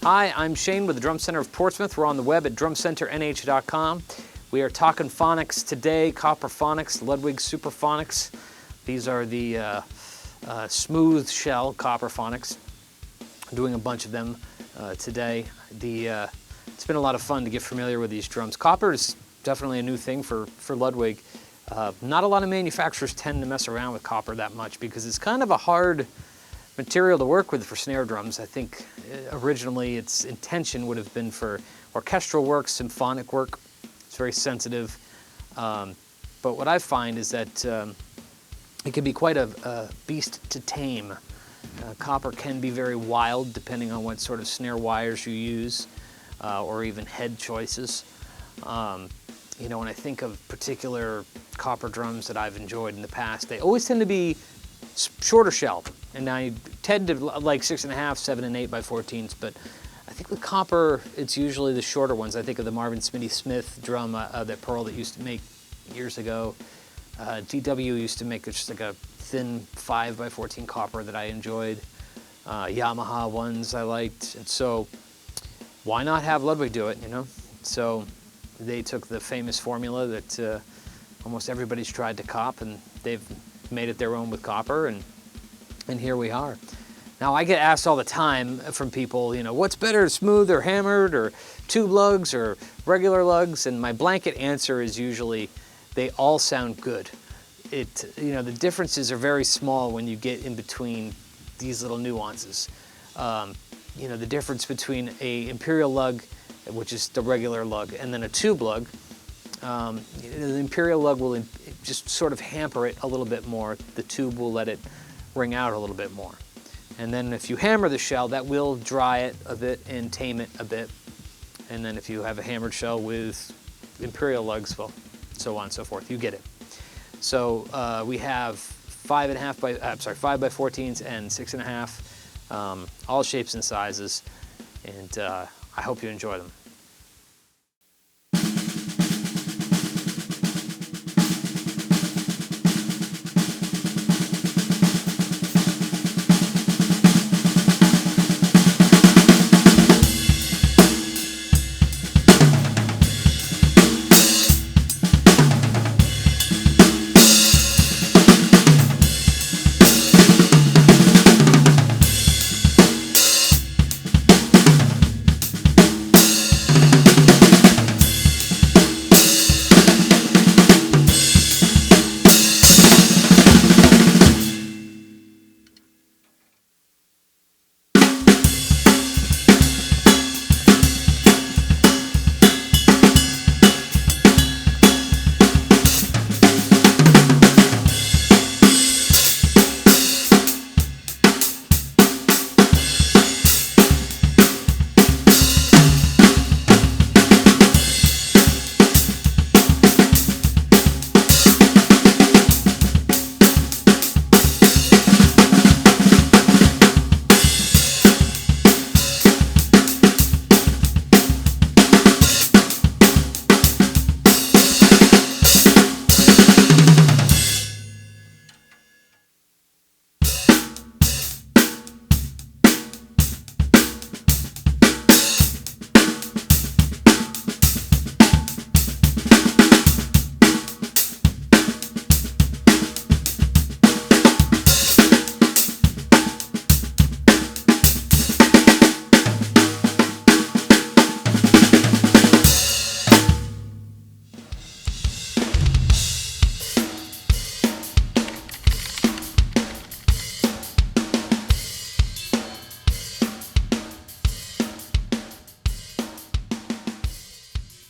Hi, I'm Shane with the Drum Center of Portsmouth. We're on the web at drumcenternh.com. We are talking phonics today, Copperphonics, Ludwig Superphonics. These are the smooth shell Copperphonics. I'm doing a bunch of them today. It's been a lot of fun to get familiar with these drums. Copper is definitely a new thing for Ludwig. Not a lot of manufacturers tend to mess around with copper that much because it's kind of a hard material to work with for snare drums. I think originally its intention would have been for orchestral work, symphonic work. It's very sensitive. But what I find is that it can be quite a beast to tame. Copper can be very wild depending on what sort of snare wires you use or even head choices. You know, when I think of particular copper drums that I've enjoyed in the past, they always tend to be shorter shell. And I tend to like 6.5, 7 and 8 by 14s, but I think with copper, it's usually the shorter ones. I think of the Marvin Smitty Smith drum that Pearl that used to make years ago. DW used to make just like a thin 5 by 14 copper that I enjoyed. Yamaha ones I liked. And so why not have Ludwig do it, you know? So they took the famous formula that almost everybody's tried to cop, and they've made it their own with copper, and here we are. Now, I get asked all the time from people, you know, what's better, smooth or hammered, or tube lugs or regular lugs? And my blanket answer is usually they all sound good. You know, the differences are very small when you get in between these little nuances. You know, the difference between a imperial lug, which is the regular lug, and then a tube lug. The imperial lug will just sort of hamper it a little bit more. The tube will let it ring out a little bit more. And then if you hammer the shell, that will dry it a bit and tame it a bit. And then if you have a hammered shell with imperial lugs, well, so on and so forth, you get it. So we have 5 by 14s and 6.5, all shapes and sizes, and I hope you enjoy them.